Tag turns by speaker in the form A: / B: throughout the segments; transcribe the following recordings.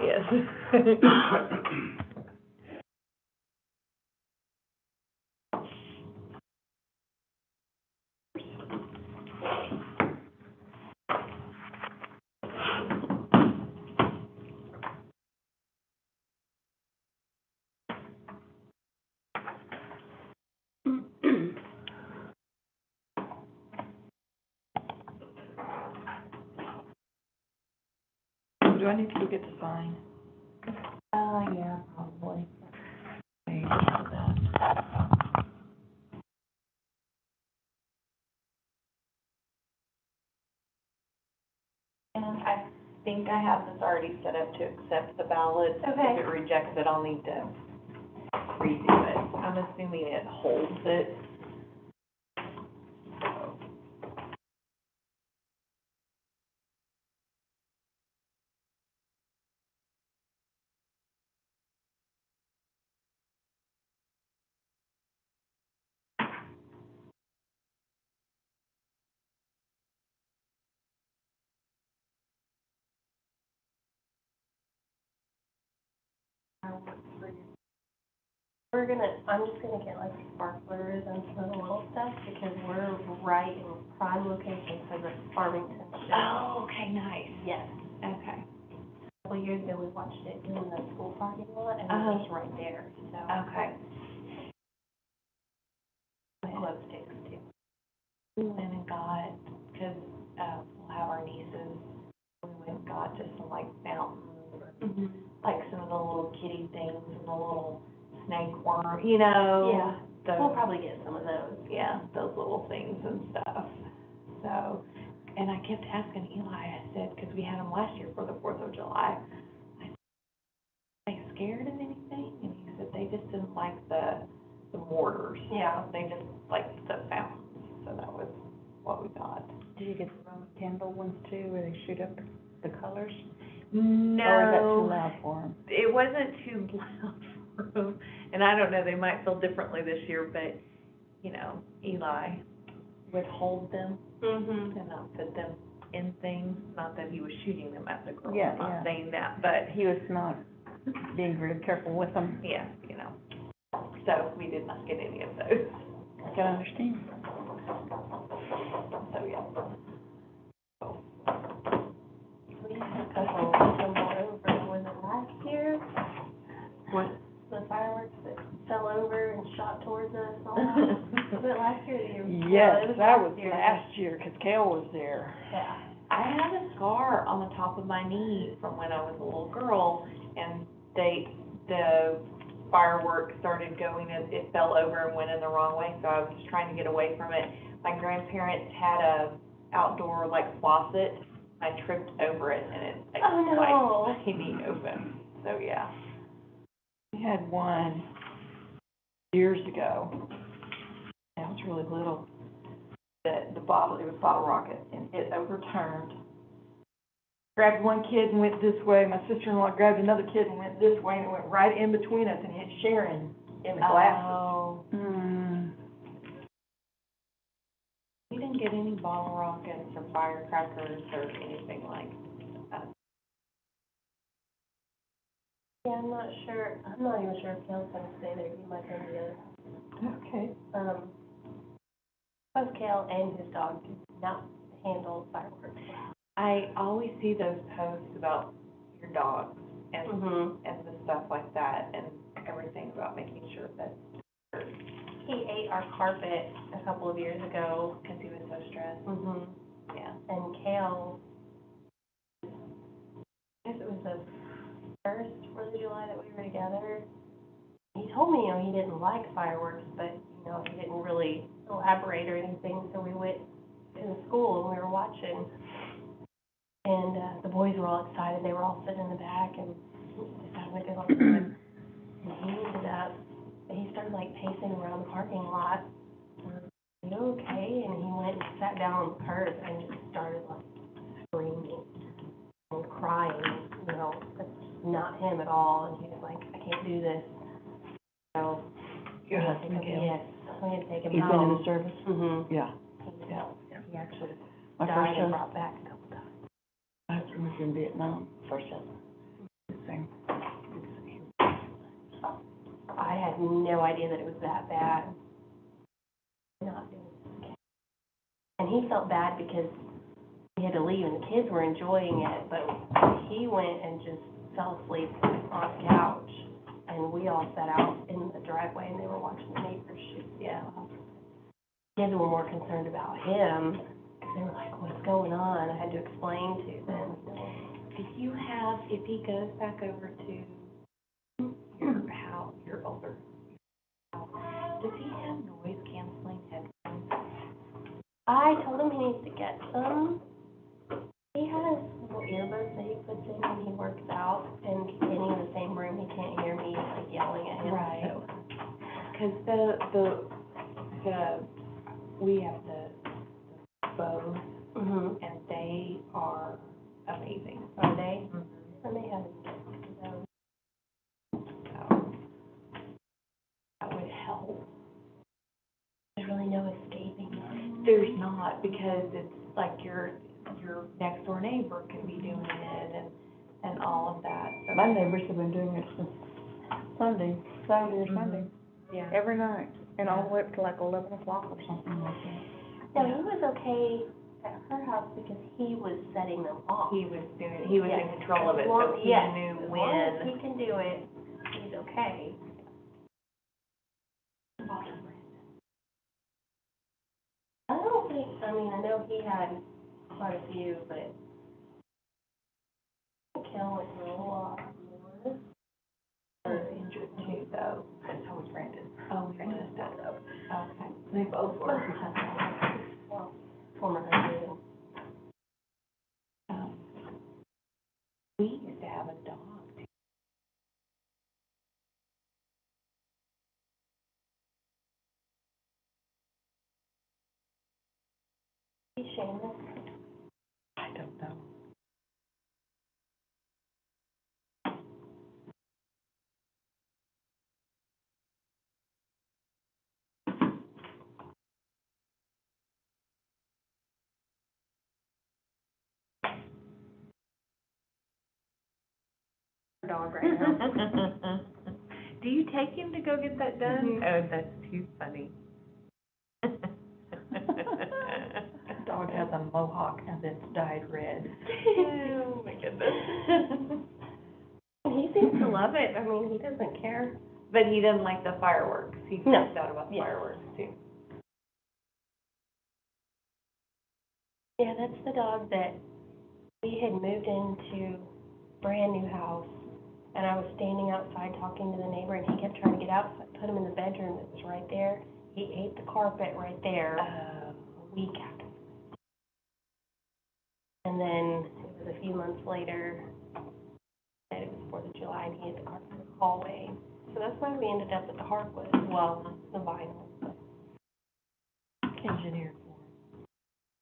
A: Yes.
B: Do I need to go get the sign?
A: Yeah, probably.
B: Okay.
A: And I think I have this already set up to accept the ballot.
C: Okay.
A: If it rejects it, I'll need to redo it. I'm assuming it holds it.
C: I'm just gonna get like sparklers and some of the little stuff because we're right in prime location for the Farmington show.
A: Oh, okay, nice.
C: Yes.
A: Okay.
C: A couple of years ago, we watched it in the school parking lot and it was just right there, so.
A: Okay.
C: Glow sticks too.
A: We went and got, because we'll have our nieces, we went and got just some like fountains,
C: Mm-hmm.
A: like some of the little kitty things and the little snake worm, you know?
C: Yeah.
A: Those,
C: We'll probably get some of those.
A: yeah, those little things and stuff. So, and I kept asking Eli, I said, because we had them last year for the 4th of July, I said, are they scared of anything? And he said they just didn't like the mortars.
C: Yeah.
A: They just liked the fountains. So that was what we got.
B: Did you get the Roman candle ones too, where they shoot up the colors?
A: No.
B: Or is that too loud for them?
A: It wasn't too loud for them, and I don't know, they might feel differently this year, but, you know, Eli would hold them
C: Mm-hmm.
A: and not put them in things, not that he was shooting them at the girl,
B: Yeah,
A: I'm not
B: yeah.
A: saying that, but,
B: He was not being very careful with them.
A: yeah, you know, so we did not get any of those,
B: I can understand.
A: so, yeah.
C: We had a couple come over, was it last year?
A: What?
C: The fireworks that fell over and shot towards us all. Was it last year or the year before?
B: Yes,
C: It was
B: that was
C: year.
B: last year, 'cause Kale was there.
C: Yeah.
A: I have a scar on the top of my knee from when I was a little girl, and the fireworks started going, and it fell over and went in the wrong way, so I was just trying to get away from it. My grandparents had a outdoor, like, faucet. I tripped over it, and it, like,
C: Oh, no.
A: spiked my knee open, so, yeah.
B: We had one years ago. I was really little. It was bottle rocket, and it overturned. Grabbed one kid and went this way. My sister-in-law grabbed another kid and went this way, and it went right in between us and hit Sharon in the glasses.
A: Oh,
B: Mm.
A: we didn't get any bottle rockets or firecrackers or anything like that.
C: Yeah, I'm not even sure if Kale's gonna stay there, he might go to the other.
B: Okay.
C: Both Kale and his dog do not handle fireworks.
A: I always see those posts about your dogs and,
C: Mm-hmm.
A: and the stuff like that and everything about making sure that,
C: He ate our carpet a couple of years ago.
A: because he was so stressed.
C: Mm-hmm.
A: Yeah.
C: And Kale, I guess it was the first 4th of July that we were together. He told me, he didn't like fireworks, but, he didn't really elaborate or anything, so we went to the school and we were watching. And, the boys were all excited, they were all sitting in the back and just having a good old time. And he ended up, he started like pacing around the parking lot. Are you okay? And he went and sat down on the curb and just started like screaming and crying, that's not him at all. And he was like, I can't do this. So,
B: Your husband, Kale?
C: yes, we had to take him
B: He's been in
C: home.
B: the service?
C: Mm-hmm.
B: Yeah.
C: He actually
B: My
C: died
B: first
C: and
B: husband,
C: brought back a couple times.
B: my husband was in Vietnam, first husband. Same
C: had no idea that it was that bad. Not doing this. And he felt bad because he had to leave and the kids were enjoying it, but he went and just fell asleep on the couch. And we all sat out in the driveway and they were watching the neighbors shoot. Yeah. Kids were more concerned about him because they were like, what's going on? I had to explain to them.
A: If he goes back over to your house, your older house, does he have noise canceling headphones?
C: I told him he needs to get some. He has little earbuds that he puts in when he works out, and standing in the same room, he can't hear me like yelling at him.
A: Right.
C: So.
A: Because we have the Bose, and they are amazing.
C: Are they?
A: Mm-hmm.
C: I may have to get those.
A: So that would help.
C: There's really no escaping them.
A: There's not, because it's like your next door neighbor could be doing it and all of that. So
B: My neighbors have been doing it since Saturday or Sunday,
A: yeah.
B: every night, and all the way up to like 11 o'clock or something like that.
C: No, he was okay at her house because he was setting them off.
A: He was in control of it, so he knew
C: As long
A: when.
C: as he can do it, he's okay. I don't think, I mean, I know he had quite a few, but Kel went through a lot more.
A: Or injured too, though.
B: And so was Brandon.
A: Oh, we
B: Brandon
A: missed
B: stepped
A: that.
B: up.
A: Okay.
B: They both were.
C: Well, former husband.
A: We used to have a dog too.
C: He's shameless.
B: I don't know.
C: Dog right now.
A: Do you take him to go get that done? Oh, that's too funny.
B: Dog has a mohawk and it's dyed red.
A: Oh, my goodness.
C: He seems to love it. I mean, he doesn't care.
A: But he doesn't like the fireworks. He
C: No.
A: freaks out about the
C: Yeah.
A: fireworks too.
C: Yeah, that's the dog that we had moved into a brand new house. And I was standing outside talking to the neighbor and he kept trying to get out, so I put him in the bedroom that was right there. He ate the carpet right there a week after. And then it was a few months later that it was 4th of July and he ate the carpet in the hallway. So that's why we ended up with the hardwood, well, the vinyl. But
B: Engineered for him.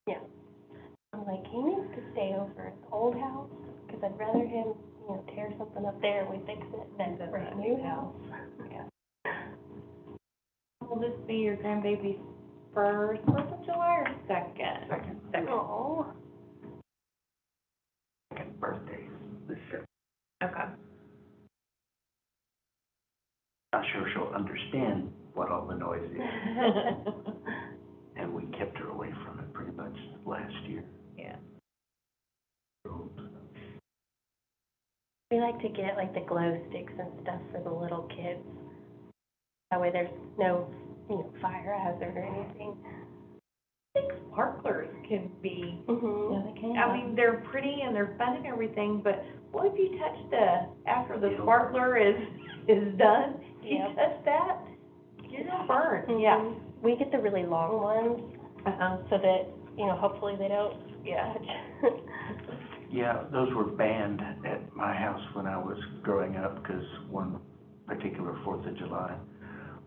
C: yeah. I'm like, he needs to stay over at the old house because I'd rather him, tear something up there and we fix it than the brand new house.
A: Yeah. Will this be your grandbaby's first 4th of July or second? Second.
C: Oh.
D: Second birthday this year.
A: Okay.
D: Not sure she'll understand what all the noise is, and we kept her away from it pretty much last year.
A: Yeah.
C: We like to get like the glow sticks and stuff for the little kids. That way there's no, fire hazard or anything.
A: I think sparklers can be,
C: Mm-hmm.
B: Yeah, they can.
A: I mean, they're pretty and they're fun and everything, but what if you touch after the
D: It'll
A: sparkler is done, you
C: Yep.
A: touch that, you're gonna burn.
C: Mhm.
A: Yeah.
C: We get the really long ones so that, hopefully they don't
A: Yeah.
C: touch.
D: Yeah, those were banned at my house when I was growing up, because one particular 4th of July,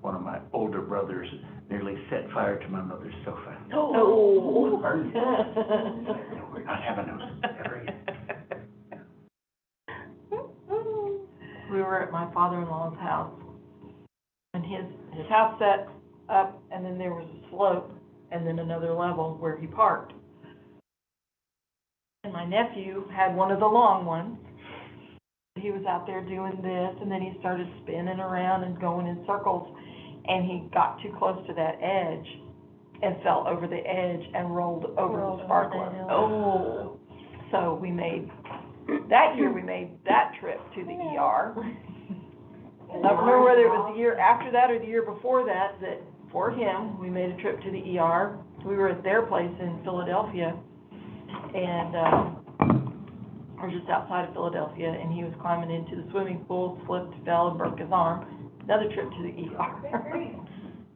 D: one of my older brothers nearly set fire to my mother's sofa.
A: Oh.
D: Burned it. We're not having those ever again.
B: We were at my father-in-law's house, and his house set up, and then there was a slope, and then another level where he parked. And my nephew had one of the long ones. He he was out there doing this, and then he started spinning around and going in circles, and he got too close to that edge and fell over the edge and rolled over the sparkler.
A: Oh.
B: So that year we made that trip to the ER. And I don't remember whether it was the year after that or the year before that, for him, we made a trip to the ER. We were at their place in Philadelphia, and, or just outside of Philadelphia, and he was climbing into the swimming pool, slipped, fell, and broke his arm. Another trip to the ER.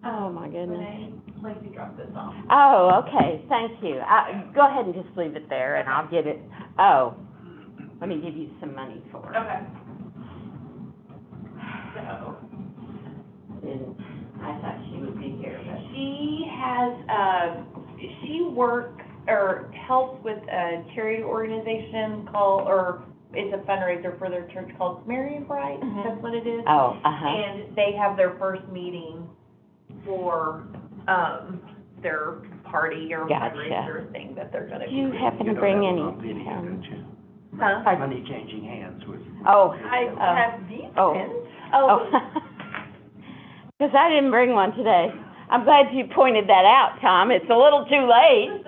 E: Oh, my goodness.
A: Renee, Lacey dropped this off.
E: Oh, okay, thank you. Go ahead and just leave it there, and I'll get it. Oh, let me give you some money for it.
A: Okay. So,
E: And I thought she would be here, but.
A: she has, she works, or helps with a charity organization called, or it's a fundraiser for their church called Marion Bright,
B: Mhm.
A: that's what it is.
E: Oh, uh-huh.
A: And they have their first meeting for, their party or
E: Gotcha.
A: fundraiser thing that they're gonna
E: Do you
A: do.
E: happen
D: You
E: to
D: know
E: bring
D: that
E: any?
D: on video, don't you?
A: Huh?
D: Money changing hands with.
E: Oh,
A: I have these
E: Oh.
A: pins.
E: oh. Because I didn't bring one today. I'm glad you pointed that out, Tom. It's a little too late.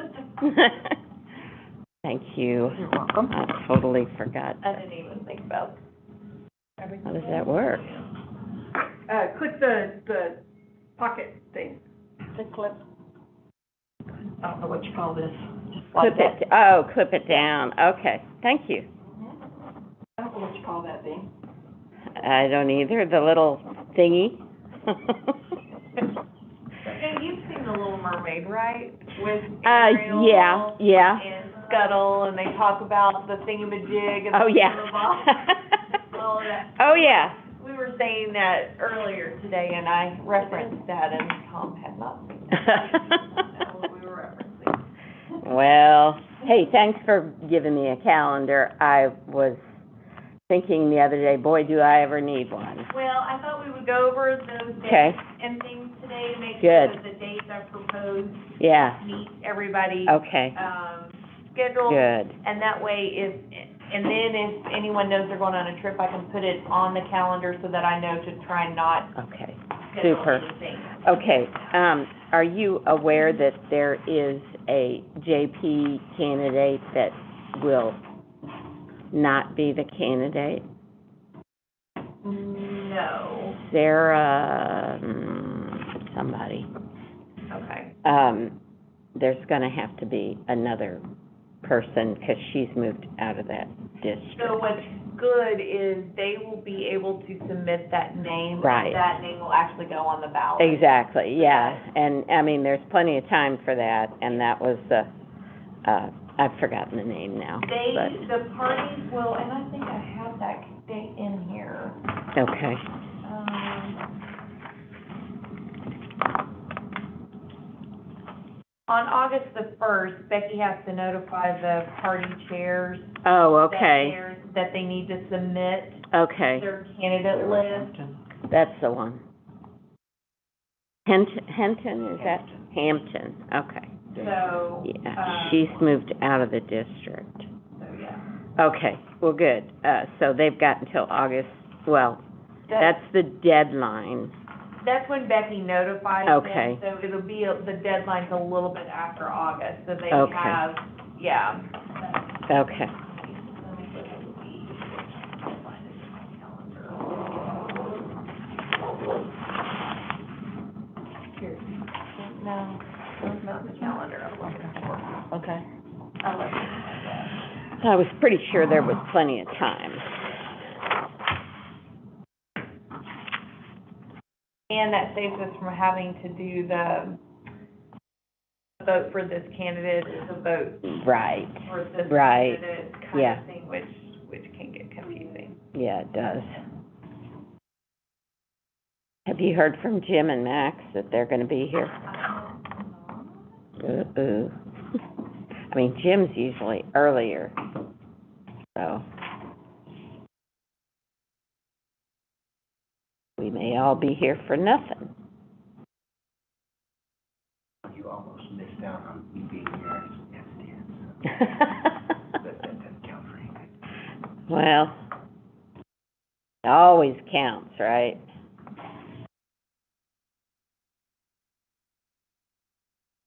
E: Thank you.
B: You're welcome.
E: I totally forgot.
A: I didn't even think about everything.
E: How does that work?
B: Click the pocket thing.
A: The clip.
B: I don't know what you call this. Just like
E: Clip
B: that.
E: it, oh, clip it down. Okay, thank you.
B: I don't know what you call that thing.
E: I don't either, the little thingy.
A: Okay, you've seen The Little Mermaid, right? With
E: Yeah,
A: Ariel
E: yeah.
A: and Scuttle, and they talk about the thingamajig and
E: Oh,
A: the
E: yeah.
A: all of that.
E: Oh, yeah.
A: We were saying that earlier today, and I referenced that, and Tom had not seen that. That was what we were referencing.
E: Well, hey, thanks for giving me a calendar. I was thinking the other day, boy, do I ever need one.
A: Well, I thought we would go over those
E: Okay.
A: dates and things today to make
E: Good.
A: sure that the dates I proposed
E: Yeah,
A: meet everybody's,
E: okay,
A: schedule.
E: good.
A: And that way, and then if anyone knows they're going on a trip, I can put it on the calendar so that I know to try and not
E: Okay,
A: schedule
E: super.
A: anything.
E: Okay, are you aware that there is a JP candidate that will not be the candidate?
A: No,
E: Sarah, somebody.
A: okay.
E: There's gonna have to be another person, 'cause she's moved out of that district.
A: So what's good is they will be able to submit that name.
E: Right.
A: And that name will actually go on the ballot.
E: Exactly, yeah, and, I mean, there's plenty of time for that, and that was, I've forgotten the name now,
A: The parties will, and I think I have that date in here.
E: but, okay,
A: On August the 1st, Becky has to notify the party chairs
E: oh, okay,
A: that they need to submit
E: okay,
A: their candidate list.
E: that's the one. Henton, is that? Hampton, okay,
A: So,
E: yeah, she's moved out of the district.
A: so, yeah.
E: Okay, well, good, so they've got until August, well, that's the deadline.
A: That's when Becky notifies
E: Okay.
A: them, so it'll be, the deadline's a little bit after August, so they
E: Okay.
A: have, yeah.
E: Okay,
A: Here. No, that's not the calendar I'm looking for.
B: Okay.
A: I'm looking at
E: I was pretty sure there was plenty of time.
A: And that saves us from having to do the vote for this candidate, is a vote
E: Right,
A: for this
E: Right.
A: candidate
E: Yeah.
A: kind of thing, which can get confusing.
E: yeah, it does. Have you heard from Jim and Max that they're gonna be here? Uh-oh. I mean, Jim's usually earlier, so. We may all be here for nothing.
D: You almost missed out on me being here as it is. That doesn't count for anything.
E: Well, Always counts, right?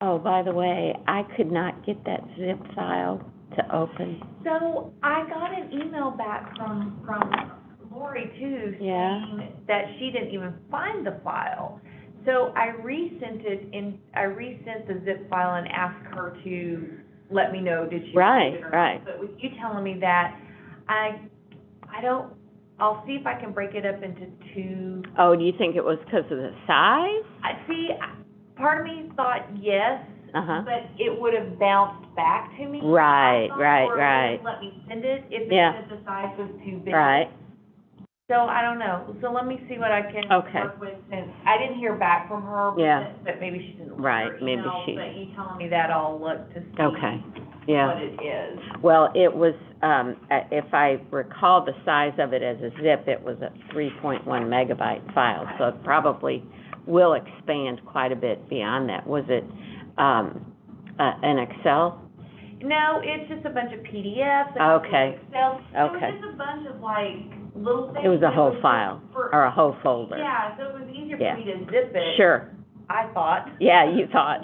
E: Oh, by the way, I could not get that zip file to open.
A: So I got an email back from Lori too,
E: Yeah.
A: saying that she didn't even find the file. So I resent the zip file and asked her to let me know, did she
E: Right,
A: receive it or
E: right.
A: not. But with you telling me that, I'll see if I can break it up into two.
E: Oh, do you think it was because of the size?
A: Part of me thought yes,
E: Uh-huh.
A: but it would have bounced back to me.
E: Right,
A: I thought,
E: right,
A: or it
E: right.
A: wouldn't let me send it if
E: Yeah.
A: it said the size was too big.
E: Right.
A: So I don't know. So let me see what I can
E: Okay.
A: work with, since I didn't hear back from her.
E: Yeah.
A: But maybe she didn't look
E: Right,
A: at her
E: maybe
A: email,
E: she-
A: but you telling me that, I'll look to see
E: Okay, yeah.
A: what it is.
E: Well, it was, if I recall the size of it as a zip, it was a 3.1 megabyte file, so it probably will expand quite a bit beyond that. Was it, an Excel?
A: No, it's just a bunch of PDFs,
E: Okay.
A: Excel.
E: Okay.
A: It was just a bunch of little things.
E: It was a whole
A: just
E: file,
A: for-
E: or a whole folder?
A: Yeah, so it was easier
E: Yeah.
A: for me to zip it.
E: Sure,
A: I thought.
E: yeah, you thought.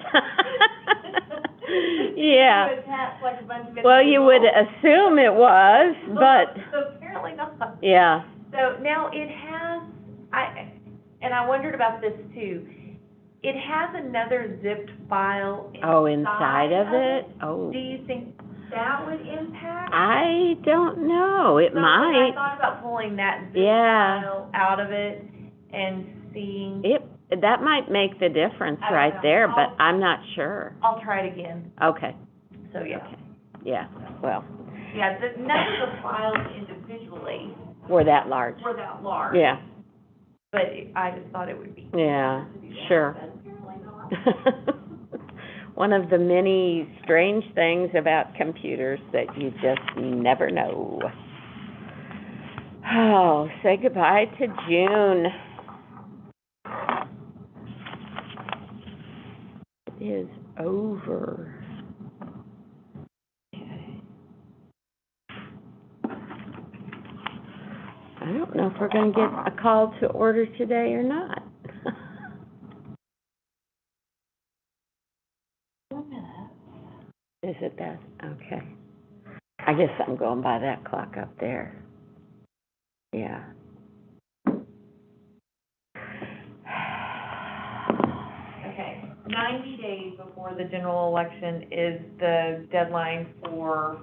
E: Yeah.
A: To attach a bunch of
E: Well, you would
A: individual-
E: assume it was, but,
A: So apparently not.
E: yeah.
A: So now it has, and I wondered about this too. It has another zipped file
E: Oh, inside of it? Oh.
A: Do you think that would impact?
E: I don't know, it
A: So when
E: might.
A: I thought about pulling that zip
E: Yeah.
A: file out of it and seeing,
E: That might make the difference
A: I don't
E: right
A: know.
E: there, but I'm not sure.
A: I'll try it again.
E: Okay,
A: So yeah.
E: okay, yeah, well,
A: Yeah, none of the files individually
E: we're that large.
A: were that large.
E: Yeah,
A: But I just thought it would be.
E: yeah,
A: to do that,
E: sure.
A: but apparently not.
E: One of the many strange things about computers that you just never know. Oh, say goodbye to June. It is over. Okay. I don't know if we're gonna get a call to order today or not.
A: 2 minutes.
E: Is it that? Okay. I guess I'm going by that clock up there. Yeah.
A: Okay, 90 days before the general election is the deadline for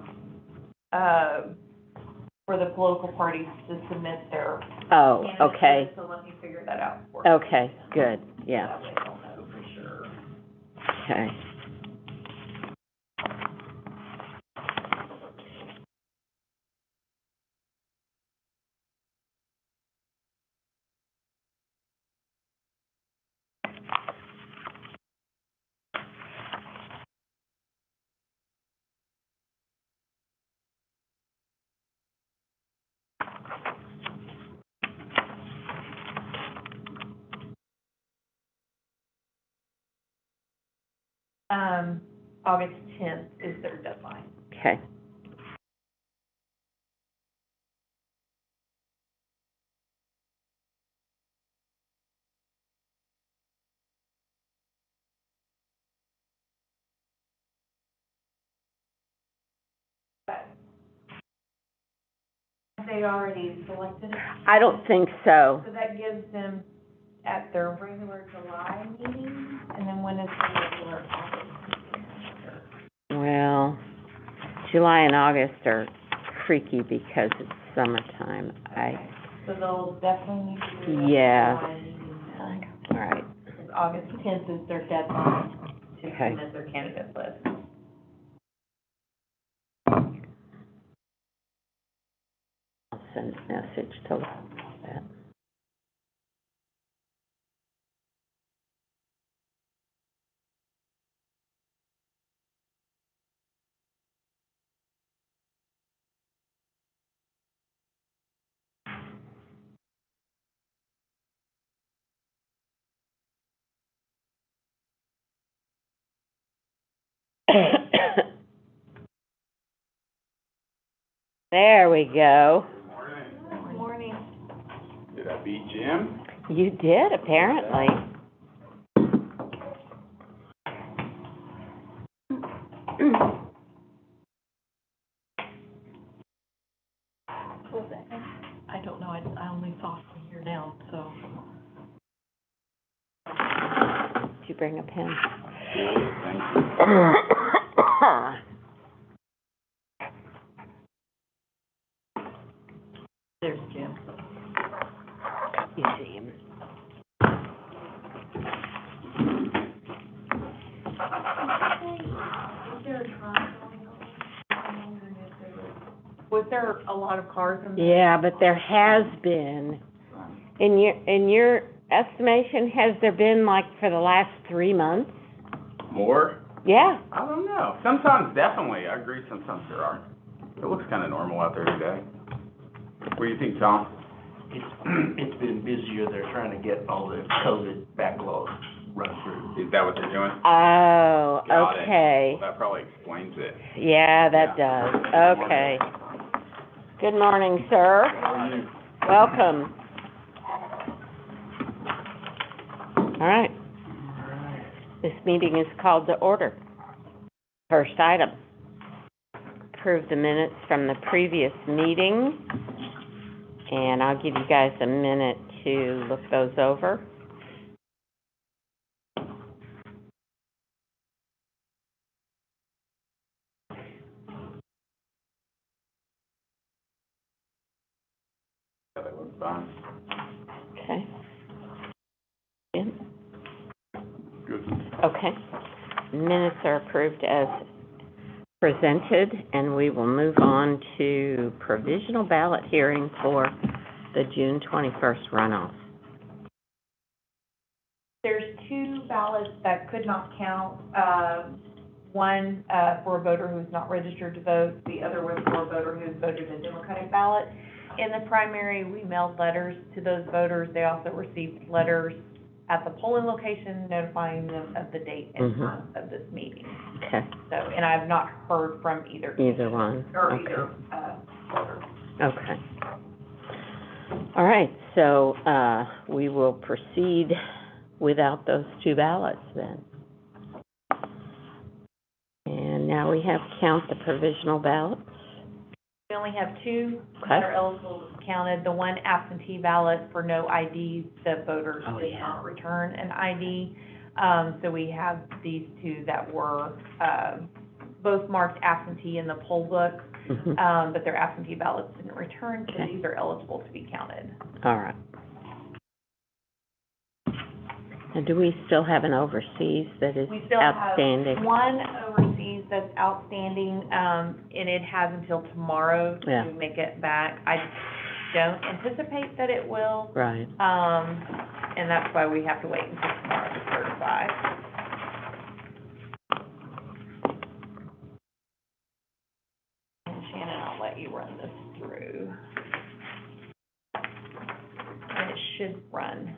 A: the political parties to submit their
E: Oh,
A: candidates.
E: okay,
A: So let me figure that out for you.
E: okay, good, yeah,
A: That way I'll know for sure.
E: okay.
A: August 10th is their deadline.
E: Okay.
A: Have they already selected it?
E: I don't think so.
A: So that gives them at their regular July meeting, and then when is the regular August meeting?
E: Well, July and August are freaky because it's summertime.
A: So they'll definitely need to do it
E: Yeah.
A: at the July meeting then.
E: All right,
A: Because August 10th is their deadline to
E: Okay.
A: submit their candidate list.
E: I'll send a message to that. There we go.
A: Good morning.
F: I beat Jim?
E: You did, apparently.
B: Was that him? I don't know, I only saw it from here now, so.
E: Did you bring a pen?
F: Thank you.
B: There's Jim.
E: You see him.
A: Was there a lot of cars in there?
E: Yeah, but there has been, in your estimation, has there been like for the last 3 months?
F: More?
E: Yeah.
F: I don't know. Sometimes, definitely, I agree, sometimes there are. It looks kind of normal out there today. What do you think, Tom?
D: It's been busier, they're trying to get all the COVID backlogs run through.
F: Is that what they're doing?
E: Oh,
F: Got it.
E: okay.
F: Well, that probably explains it.
E: Yeah, that does. Okay. Good morning, sir.
F: How are you?
E: Welcome. All right. This meeting is called to order. First item, approve the minutes from the previous meeting. And I'll give you guys a minute to look those over.
F: Yeah, that looks fine.
E: Okay. Jim?
F: Good.
E: Okay. Minutes are approved as presented, and we will move on to provisional ballot hearing for the June 21st runoff.
A: There's 2 ballots that could not count. One for a voter who's not registered to vote, the other was for a voter who's voted a Democratic ballot. In the primary, we mailed letters to those voters. They also received letters at the polling location notifying them of the date and time of this meeting.
E: Okay.
A: So, and I've not heard from either
E: one.
A: or
E: Okay.
A: either voter.
E: Okay. All right, so we will proceed without those 2 ballots then. And now we have count the provisional ballots.
A: We only have 2
E: Okay.
A: that are eligible to be counted. The one absentee ballot for no ID, the voters
E: Oh,
A: did
E: yeah.
A: not return an ID. So we have these 2 that were both marked absentee in the poll book, but their absentee ballots didn't return, so
E: Okay.
A: these are eligible to be counted.
E: All right. And do we still have an overseas that is
A: We still
E: outstanding?
A: have one overseas that's outstanding, and it has until tomorrow
E: Yeah.
A: to make it back. I don't anticipate that it will.
E: Right.
A: And that's why we have to wait until tomorrow to certify. And Shannon, I'll let you run this through. And it should run.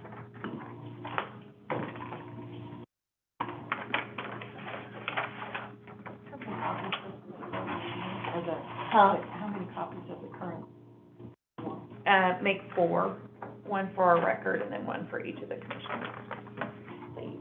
B: How many copies of the current?
A: Make 4, one for our record and then one for each of the commissioners. Please.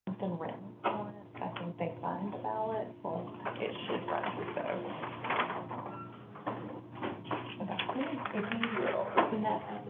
A: Something written on it. I think they signed the ballot. Well, it should run through those. If you will, open that up.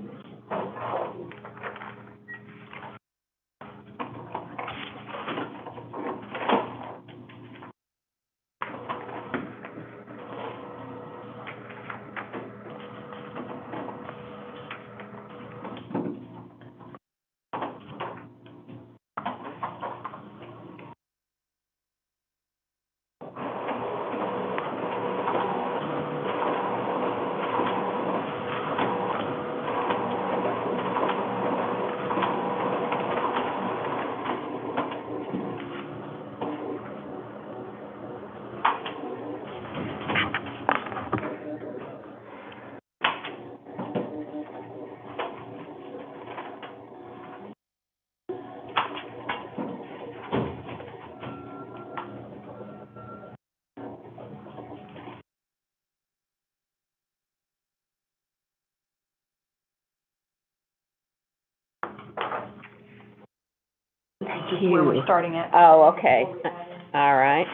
B: Just where we're starting at.
E: Oh, okay. All right.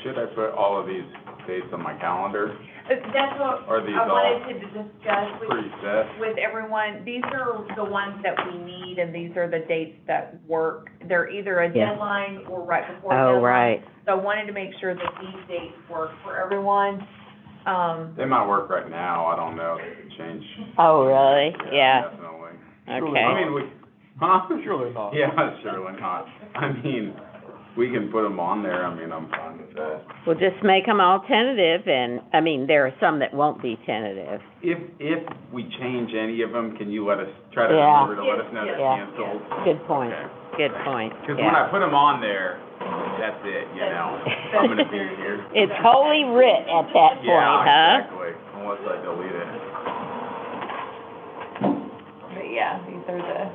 F: Should I put all of these dates on my calendar?
A: That's what
F: Are these
A: I
F: all
A: wanted to discuss
F: preset?
A: with everyone. These are the ones that we need, and these are the dates that work. They're either a
E: Yeah.
A: deadline or right before a
E: Oh,
A: deadline.
E: right.
A: So I wanted to make sure that these dates work for everyone.
F: They might work right now, I don't know, they could change.
E: Oh, really? Yeah.
F: Definitely.
E: Okay.
F: I mean, huh?
G: Surely not.
F: Yeah, surely not. I mean, we can put them on there, I mean, I'm fine with that.
E: We'll just make them all tentative, and, I mean, there are some that won't be tentative.
F: If we change any of them, can you try to
E: Yeah.
F: remember to let us know they're
E: Yeah.
F: canceled?
E: Good point.
F: Okay.
E: Good point.
F: Because when I put them on there, that's it, you know, I'm gonna be here.
E: It's holy writ at that point, huh?
F: Yeah, exactly, unless I delete it.
A: But yeah, these are the,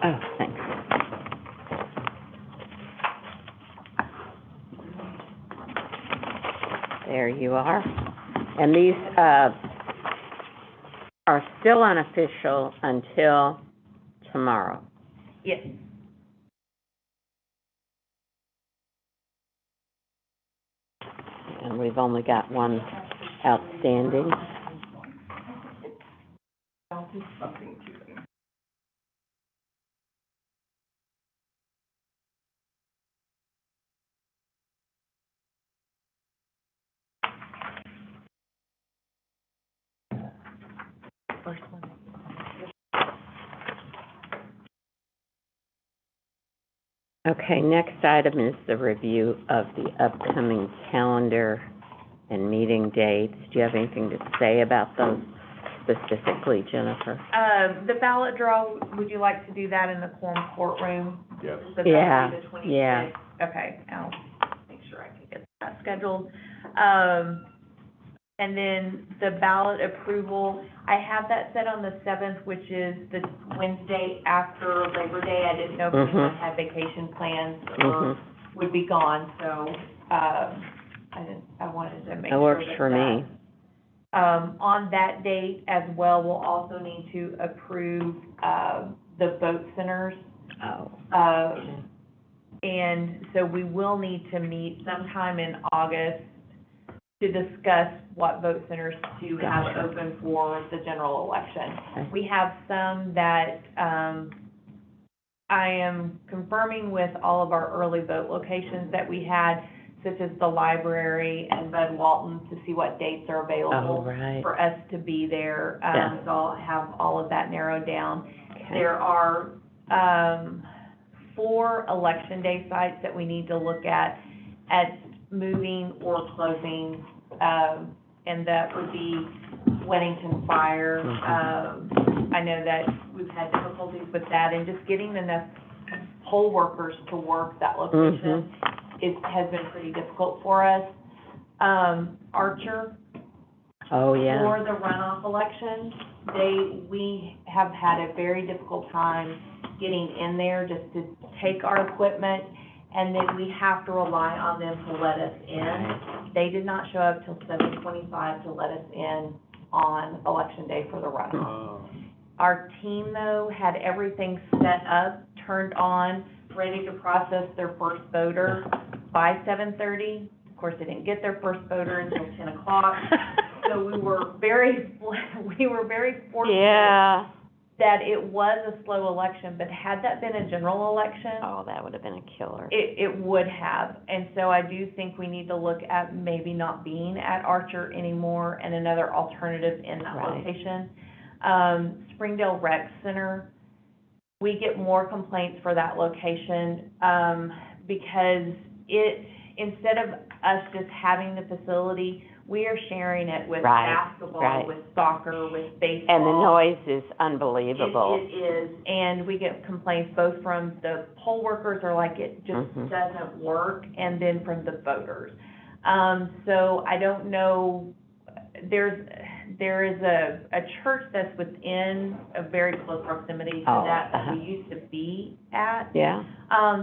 E: Oh, thanks. There you are. And these, are still unofficial until tomorrow.
A: yes.
E: And we've only got one outstanding. Okay, next item is the review of the upcoming calendar and meeting dates. Do you have anything to say about those specifically, Jennifer?
A: The ballot draw, would you like to do that in the quorum courtroom?
F: Yes.
A: So that would be
E: Yeah,
A: the 26th.
E: yeah.
A: Okay, I'll make sure I can get that scheduled. And then the ballot approval, I have that set on the 7th, which is the Wednesday after Labor Day. I didn't know if anyone had vacation plans or would be gone, so, I wanted to make
E: That
A: sure
E: works
A: that
E: for me.
A: on that date as well, we'll also need to approve, the vote centers.
E: Oh.
A: And so we will need to meet sometime in August to discuss what vote centers to have
E: Gotcha.
A: open for the general election.
E: Okay.
A: We have some that, I am confirming with all of our early vote locations that we had, such as the library and Bud Walton, to see what dates are available
E: Oh, right.
A: for us to be there.
E: Yeah.
A: So I'll have all of that narrowed down.
E: Okay.
A: There are, 4 election day sites that we need to look at moving or closing, and that would be Weddington Fire. I know that we've had difficulties with that, and just getting enough poll workers to work that location has been pretty difficult for us. Archer,
E: Oh, yeah.
A: for the runoff election, we have had a very difficult time getting in there just to take our equipment, and then we have to rely on them to let us in. They did not show up till 7:25 to let us in on election day for the runoff. Our team, though, had everything set up, turned on, ready to process their first voter by 7:30. Of course, they didn't get their first voter until 10 o'clock. So we were very fortunate
E: Yeah.
A: that it was a slow election, but had that been a general election,
E: Oh, that would have been a killer.
A: it would have. And so I do think we need to look at maybe not being at Archer anymore and another alternative in that
E: Right.
A: location. Springdale Rec Center, we get more complaints for that location, because instead of us just having the facility, we are sharing it with
E: Right,
A: basketball,
E: right.
A: with soccer, with baseball.
E: And the noise is unbelievable.
A: It is, and we get complaints both from the poll workers are like, it just
E: Mhm.
A: doesn't work, and then from the voters. So I don't know, there is a church that's within a very close proximity to
E: Oh,
A: that
E: uh-huh.
A: we used to be at.
E: Yeah,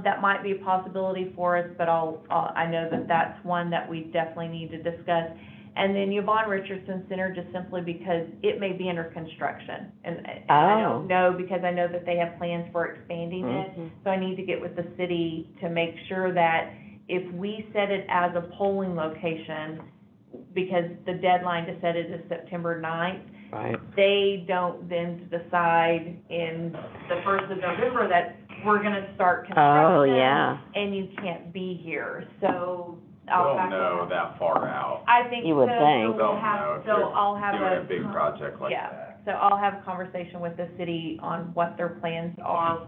A: That might be a possibility for us, but I know that that's one that we definitely need to discuss. And then Yvonne Richardson Center, just simply because it may be under construction. And I
E: Oh.
A: don't know, because I know that they have plans for expanding it.
E: Mhm.
A: So I need to get with the city to make sure that if we set it as a polling location, because the deadline to set it is September 9th,
E: right.
A: they don't then decide in the 1st of November that we're gonna start construction.
E: Oh, yeah.
A: And you can't be here, so
F: We
A: I'll
F: don't
A: have
F: know
A: to.
F: that far out.
A: I think so.
E: You would think.
A: So we'll
F: Don't know
A: have,
F: if
A: so I'll have
F: Doing a big project like
A: yeah.
F: that.
A: So I'll have a conversation with the city on what their plans are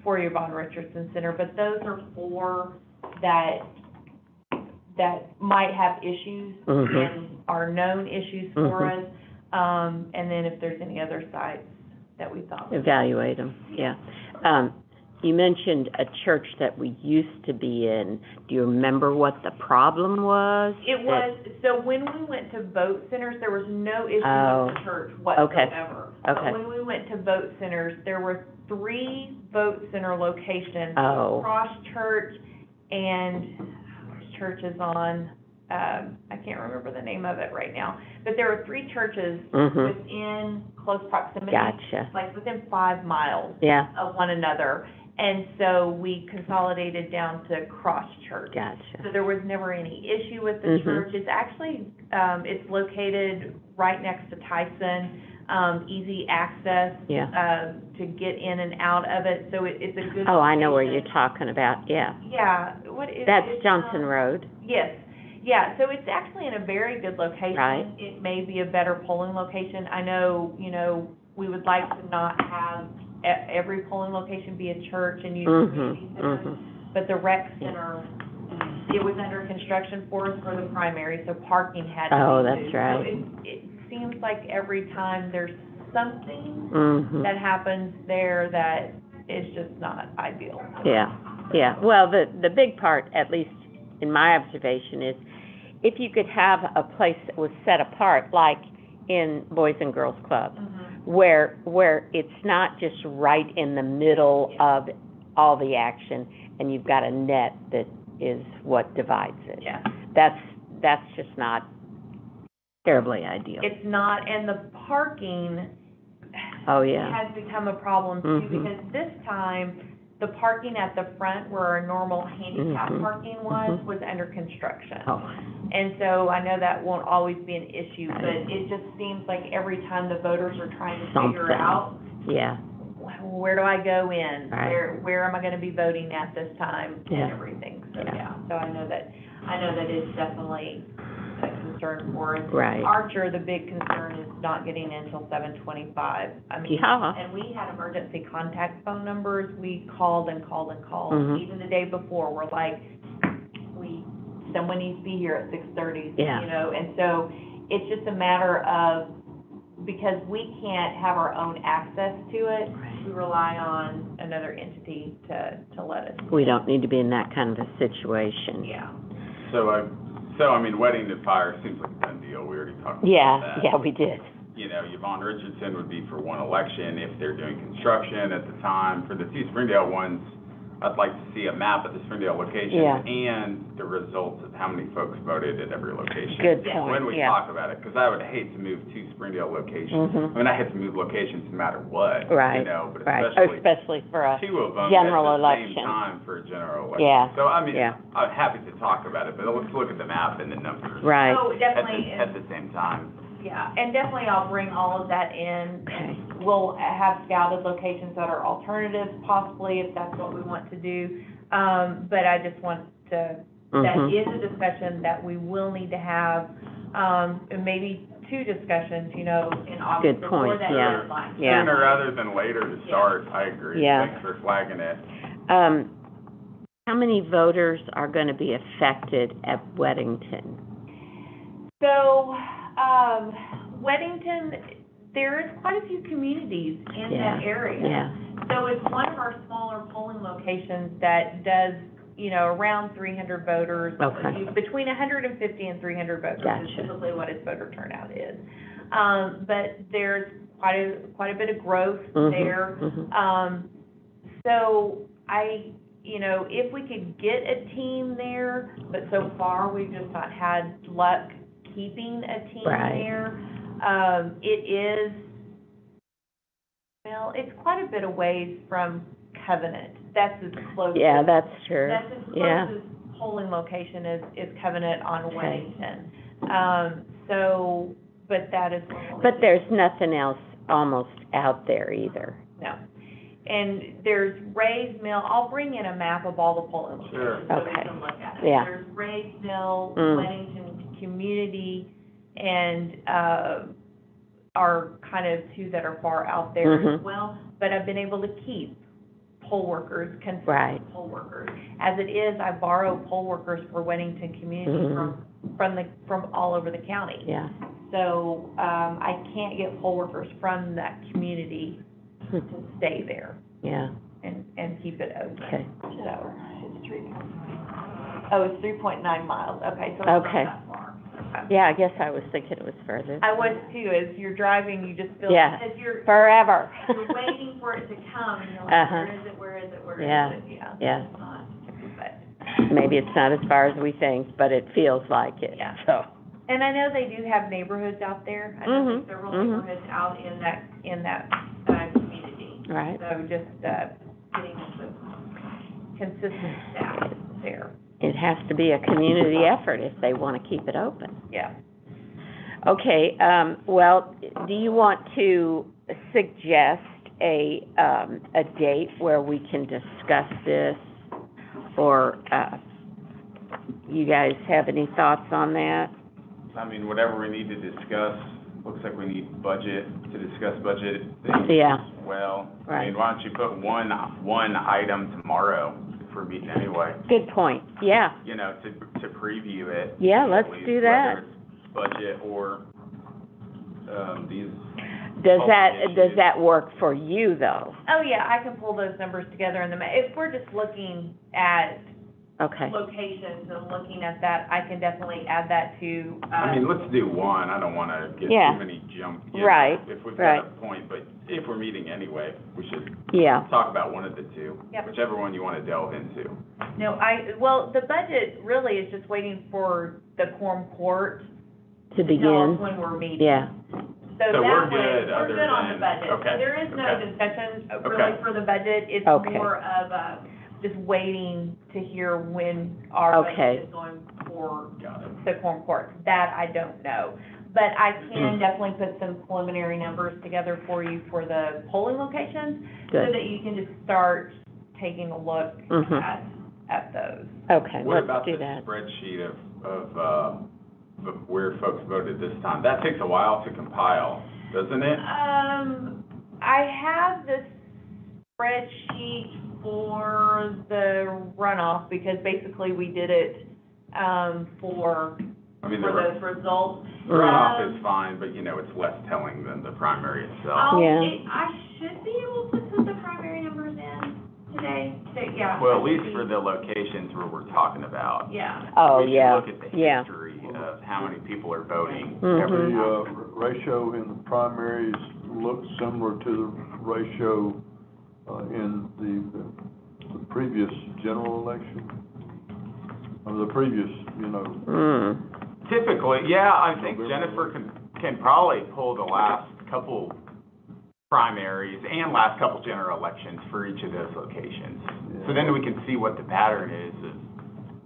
A: for Yvonne Richardson Center, but those are 4 that might have issues
E: Mhm.
A: and are known issues for
E: Mhm.
A: us. And then if there's any other sites that we thought.
E: Evaluate them, yeah. You mentioned a church that we used to be in. Do you remember what the problem was?
A: It was, so when we went to vote centers, there was no issue
E: Oh,
A: with the church whatsoever.
E: okay.
A: But when we went to vote centers, there were 3 vote center locations.
E: Oh.
A: Cross Church and, which church is on, I can't remember the name of it right now. But there were 3 churches
E: Mhm.
A: within close proximity.
E: Gotcha.
A: Like within 5 miles
E: Yeah,
A: of one another. And so we consolidated down to Cross Church. So
E: gotcha.
A: there was never any issue with the
E: Mhm.
A: church. It's actually, it's located right next to Tyson, easy access,
E: Yeah.
A: to get in and out of it, so it's a good.
E: Oh, I know where
A: location.
E: you're talking about, yeah.
A: Yeah, what is?
E: That's
A: it's,
E: Johnson Road.
A: Yes, yeah, so it's actually in a very good location.
E: Right.
A: It may be a better polling location. I know, we would like to not have every polling location be a church and use community
E: Mhm.
A: centers.
E: Mhm.
A: But the rec center, it was under construction for us for the primary, so parking had to be
E: Oh,
A: moved.
E: that's right.
A: So it seems like every time there's something
E: Mhm.
A: that happens there that is just not ideal.
E: Yeah, yeah. Well, the big part, at least in my observation, is if you could have a place that was set apart, like in Boys and Girls Club, where it's not just right in the middle of all the action, and you've got a net that is what divides it.
A: Yeah.
E: That's just not terribly ideal.
A: It's not, and the parking
E: Oh, yeah.
A: has become a problem too,
E: Mhm.
A: because this time, the parking at the front where our normal handicap
E: Mhm.
A: parking was under construction.
E: Oh,
A: And so I know that won't always be an issue, but
E: Right.
A: it just seems like every time the voters are trying to
E: Something.
A: figure out,
E: yeah.
A: where do I go in?
E: Right.
A: Where am I gonna be voting at this time
E: Yeah.
A: and everything, so,
E: Yeah.
A: yeah. So I know that is definitely a concern for us.
E: Right.
A: Archer, the big concern is not getting in until 7:25. I mean,
E: Yeah.
A: and we had emergency contact phone numbers, we called and called and called.
E: Mhm.
A: Even the day before, we're like, someone needs to be here at 6:30,
E: Yeah.
A: and so it's just a matter of, because we can't have our own access to it,
E: Right.
A: we rely on another entity to let us.
E: We don't need to be in that kind of a situation.
A: Yeah.
F: So I mean, wedding to fire seems like a done deal. We already talked about
E: Yeah,
F: that.
E: yeah, we did.
F: Yvonne Richardson would be for one election if they're doing construction at the time. For the two Springdale ones, I'd like to see a map of the Springdale locations
E: Yeah.
F: and the results of how many folks voted at every location.
E: Good
A: Yeah.
E: point,
F: When we
E: yeah.
F: talk about it, because I would hate to move two Springdale locations.
E: Mhm.
F: I mean, I hate to move locations no matter what,
E: Right,
F: you know, but
E: right,
F: especially
E: for a
F: two of them
E: general
F: at the
E: election.
F: same time for a general election.
E: Yeah,
F: So, I mean,
E: yeah.
F: I'm happy to talk about it, but let's look at the map and the numbers.
E: Right,
A: So definitely,
F: At the same time.
A: yeah, and definitely I'll bring all of that in.
E: okay,
A: We'll have scouted locations that are alternatives possibly, if that's what we want to do. But I just want to, that
E: Mhm.
A: is a discussion that we will need to have, and maybe two discussions, you know, in August
E: Good
A: before
E: point,
A: that
E: yeah.
A: deadline.
E: Yeah.
F: Sooner rather than later to start, I agree.
E: Yeah.
F: Thanks for flagging it.
E: How many voters are gonna be affected at Weddington?
A: So, Weddington, there is quite a few communities in
E: Yeah,
A: that area.
E: yeah,
A: So it's one of our smaller polling locations that does, you know, around 300 voters.
E: Okay.
A: Between 150 and 300 voters is
E: Gotcha.
A: typically what its voter turnout is. But there's quite a bit of growth
E: Mhm,
A: there.
E: mhm.
A: So you know, if we could get a team there, but so far we've just not had luck keeping a team
E: Right.
A: there. It is, well, it's quite a bit away from Covenant. That's as close.
E: Yeah,
A: as-
E: that's true,
A: That's as
E: yeah,
A: close as polling location is Covenant on
E: Okay.
A: Weddington. So, but that is.
E: but there's nothing else almost out there either.
A: No. And there's Ray's Mill, I'll bring in a map of all the polling locations so we
E: Okay.
A: can look at it.
E: Yeah.
A: There's Ray's Mill,
E: Mm.
A: Weddington Community, and, are kind of two that are far out there as
E: Mhm.
A: well. But I've been able to keep poll workers, consistent
E: Right.
A: poll workers. As it is, I borrow poll workers for Weddington Community
E: Mhm.
A: from all over the county.
E: Yeah.
A: So, I can't get poll workers from that community to stay there
E: Yeah,
A: and keep it open.
E: okay,
A: So,
B: It's 3.9.
A: oh, it's 3.9 miles, okay, so it's not
E: Okay.
A: that far. Okay.
E: yeah, I guess I was thinking it was further.
A: I was too, as you're driving, you just feel,
E: Yeah.
A: because you're
E: Forever.
A: waiting for it to come, and you're like,
E: Uh-huh.
A: where is it, where is it, where is
E: Yeah,
A: it? Yeah.
E: yeah.
A: It's not, but,
E: Maybe it's not as far as we think, but it feels like it,
A: Yeah.
E: so.
A: and I know they do have neighborhoods out there. I know
E: Mhm,
A: there's several
E: mhm.
A: neighborhoods out in that community.
E: Right.
A: So just, getting some consistent staff there,
E: It has to be a community effort if they want to keep it open.
A: yeah.
E: Okay, well, do you want to suggest a date where we can discuss this? Or, you guys have any thoughts on that?
F: I mean, whatever we need to discuss, looks like we need budget, to discuss budget things
E: Yeah.
F: as well. I
E: Right.
F: mean, why don't you put one item tomorrow, if we're meeting anyway,
E: Good point, yeah,
F: you know, to preview it.
E: yeah,
F: at
E: let's
F: least,
E: do that.
F: Whether it's budget or, these.
E: Does
F: policy issues.
E: that work for you, though?
A: Oh, yeah, I can pull those numbers together in if we're just looking at
E: Okay,
A: locations and looking at that, I can definitely add that to,
F: I mean, let's do one, I don't wanna get
E: Yeah.
F: too many you know,
E: Right,
F: if we've
E: right.
F: got a point, but if we're meeting anyway, we should
E: yeah,
F: talk about one of the two.
A: Yep.
F: Whichever one you wanna delve into.
A: no, well, the budget really is just waiting for the quorum court
E: to
A: to tell us
E: begin,
A: when we're meeting.
E: yeah,
A: So
F: So
A: that
F: we're
A: way,
F: good
A: we're
F: other
A: good on the
F: than-
A: budget. So
F: okay,
A: there is no
F: okay.
A: discussion really
F: Okay.
A: for the budget. It's
E: Okay.
A: more of just waiting to hear when our
E: Okay.
A: budget is going for
F: Got it.
A: the quorum court. That I don't know. But I can definitely put some preliminary numbers together for you for the polling locations, so
E: good,
A: that you can just start taking a look
E: Mhm.
A: at those.
E: okay,
F: What
E: let's
F: about
E: do
F: the
E: that.
F: spreadsheet of where folks voted this time? That takes a while to compile, doesn't it?
A: I have this spreadsheet for the runoff, because basically we did it, for
F: I mean,
A: those results.
F: the runoff is fine, but you know, it's less telling than the primary itself.
E: Yeah.
A: I should be able to put the primary numbers in today, yeah.
F: Well,
A: I
F: at least
A: should
F: for
A: be-
F: the locations where we're talking about.
A: Yeah,
E: Oh,
F: We should
E: yeah,
F: look at the
E: yeah.
F: history of how many people are voting.
E: Mhm.
G: The ratio in the primaries looks similar to the ratio in the the previous general election? Or the previous,
F: Typically, yeah, I think Jennifer can probably pull the last couple primaries and last couple general elections for each of those locations.
G: Yeah.
F: So then we can see what the pattern is of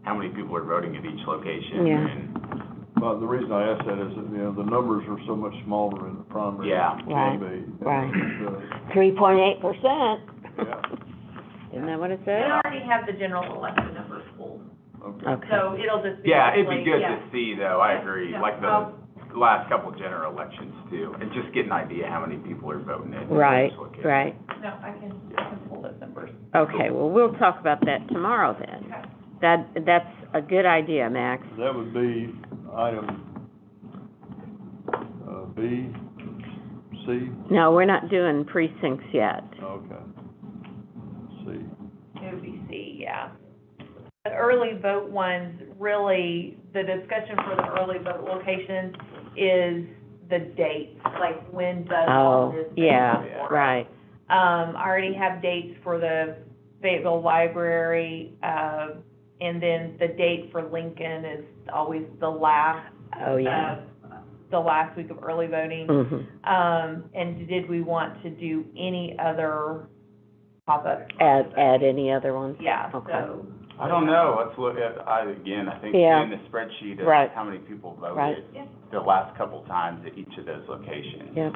F: how many people are voting at each location.
E: Yeah.
F: And,
G: Well, the reason I ask that is that, the numbers are so much smaller in the primary
F: Yeah.
G: than it can be.
E: Right. 3.8%.
G: Yeah,
E: Isn't that what it
A: We
E: says?
A: already have the general election numbers pulled,
G: okay.
E: Okay.
A: so it'll just be.
F: yeah, it'd be
A: basically-
F: good
A: yeah.
F: to see though, I
A: Yeah,
F: agree,
A: yeah.
F: like the last couple general elections too, and just get an idea how many people are voting at
E: Right,
F: each location.
E: right.
A: No, I can pull those numbers.
E: Okay, well, we'll talk about that tomorrow then.
A: Okay.
E: That's a good idea, Max.
G: That would be item, B, C,
E: No, we're not doing precincts yet.
G: okay. C,
A: It would be C, yeah. The early vote ones, really, the discussion for the early vote locations is the dates, like when does all
E: Oh,
A: this.
E: yeah,
F: Yeah.
E: right.
A: I already have dates for the Fayetteville Library, and then the date for Lincoln is always the last,
E: Oh, yeah.
A: the last week of early voting.
E: Mm-hmm.
A: And did we want to do any other pop-ups?
E: Add any other ones?
A: Yeah,
E: Okay.
A: so,
F: I don't know, let's look at, I think
E: Yeah.
F: in the spreadsheet
E: Right.
F: of how many people
E: Right.
F: voted
A: Yeah.
F: the last couple times at each of those locations.
E: Yeah,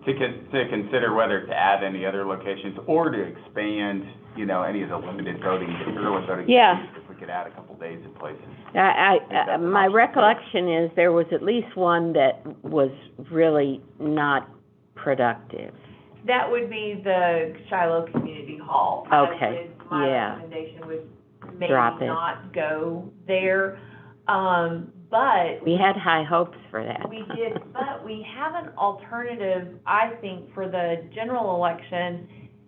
F: To consider whether to add any other locations or to expand, any of the limited voting, early voting.
E: Yeah.
F: days, if we could add a couple days in places.
E: I,
F: that's an
E: my
F: option.
E: recollection is there was at least one that was really not productive.
A: that would be the Shiloh Community Hall.
E: Okay,
A: My
E: yeah.
A: recommendation would maybe
E: Drop it.
A: not go there, but
E: We had high hopes for that.
A: we did, but we have an alternative, I think, for the general election,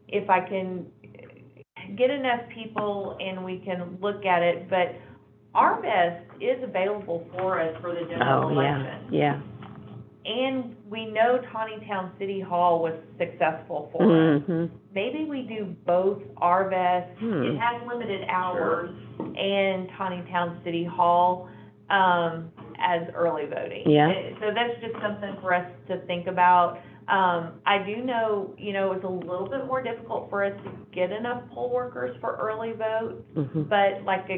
A: if I can get enough people and we can look at it, but our best is available for us for the general
E: Oh, yeah,
A: election.
E: yeah.
A: And we know Town City Hall was successful for us.
E: Mm-hmm.
A: Maybe we do both Arvest, it has limited hours, and Town City Hall, as early voting.
E: Yeah.
A: So that's just something for us to think about. I do know, it's a little bit more difficult for us to get enough poll workers for early vote,
E: Mm-hmm.
A: but like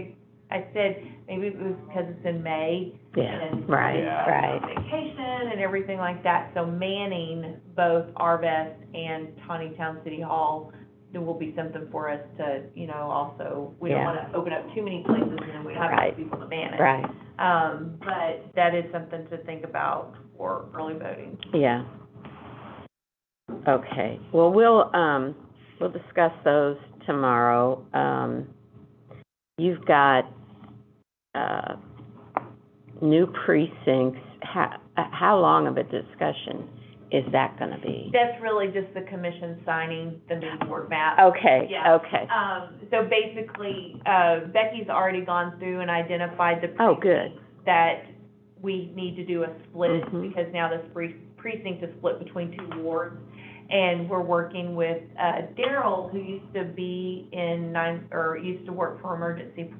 A: I said, maybe it was because it's in May.
E: Yeah,
A: and
E: right,
F: Yeah.
E: right.
A: Vacation and everything like that, so manning both Arvest and Town City Hall, there will be something for us to, also, we don't
E: Yeah.
A: wanna open up too many places and then we don't have enough
E: Right.
A: people to man it.
E: Right,
A: But that is something to think about for early voting.
E: yeah. Okay, well, we'll discuss those tomorrow. You've got, new precincts. How long of a discussion is that gonna be?
A: That's really just the commission signing the new board map.
E: Okay,
A: Yeah.
E: okay.
A: So basically, Becky's already gone through and identified the
E: Oh, good.
A: that we need to do a split,
E: Mhm.
A: because now this precinct is split between two wards. And we're working with, Daryl, who used to be used to work for emergency,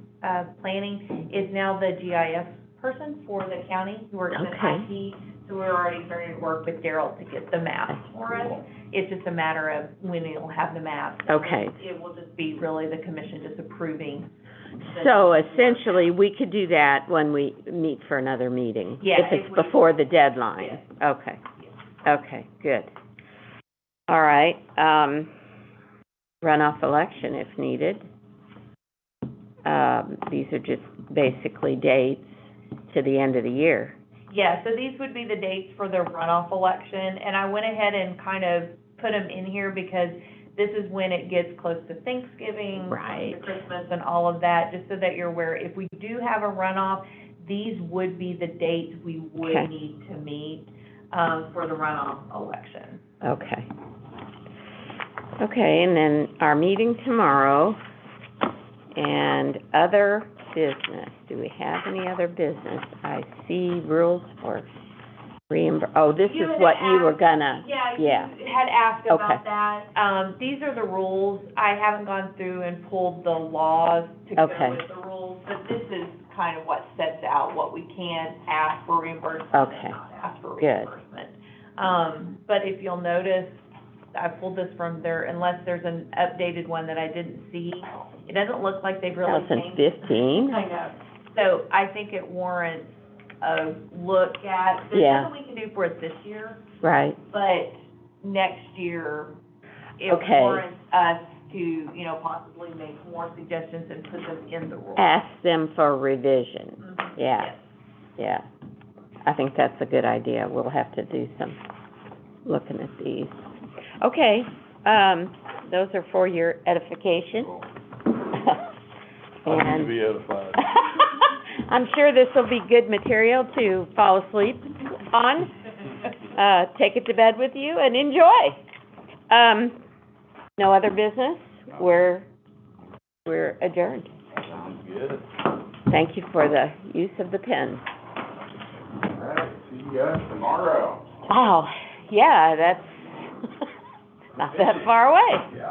A: planning, is now the GIS person for the county, who works in
E: Okay.
A: IT. So we're already starting to work with Daryl to get the maps for us. It's just a matter of when he'll have the maps.
E: Okay.
A: It will just be really the commission just approving.
E: So essentially, we could do that when we meet for another meeting?
A: Yeah,
E: If it's
A: if we-
E: before the deadline? Okay, okay, good. All right, runoff election if needed. These are just basically dates to the end of the year.
A: Yeah, so these would be the dates for the runoff election, and I went ahead and kind of put them in here because this is when it gets close to Thanksgiving,
E: Right.
A: to Christmas and all of that, just so that you're aware. If we do have a runoff, these would be the dates we would
E: Okay.
A: need to meet, for the runoff election.
E: Okay. Okay, and then our meeting tomorrow, and other business. Do we have any other business? I see rules for Oh, this
A: You
E: is
A: had
E: what you were
A: asked-
E: gonna,
A: Yeah,
E: yeah.
A: you had asked
E: Okay.
A: about that. These are the rules. I haven't gone through and pulled the laws to go
E: Okay.
A: with the rules, but this is kind of what sets out what we can ask for reimbursement
E: Okay.
A: and not ask for
E: Good.
A: reimbursement. But if you'll notice, I pulled this from there, unless there's an updated one that I didn't see. It doesn't look like they've really changed.
E: 2015?
A: I know. So I think it warrants a look at, there's
E: Yeah.
A: nothing we can do for it this year,
E: Right,
A: but next year, it
E: Okay.
A: warrants us to, possibly make more suggestions and put them in the rules.
E: ask them for revision,
A: Mhm.
E: yeah,
A: Yes.
E: yeah. I think that's a good idea, we'll have to do some looking at these. Okay, those are for your edification.
G: I need to
E: And
G: be edified.
E: I'm sure this will be good material to fall asleep on. Take it to bed with you and enjoy. No other business? We're adjourned.
G: Sounds good.
E: Thank you for the use of the pen.
F: All right, see you guys tomorrow.
E: Wow, yeah, that's not that far away.
F: Yeah.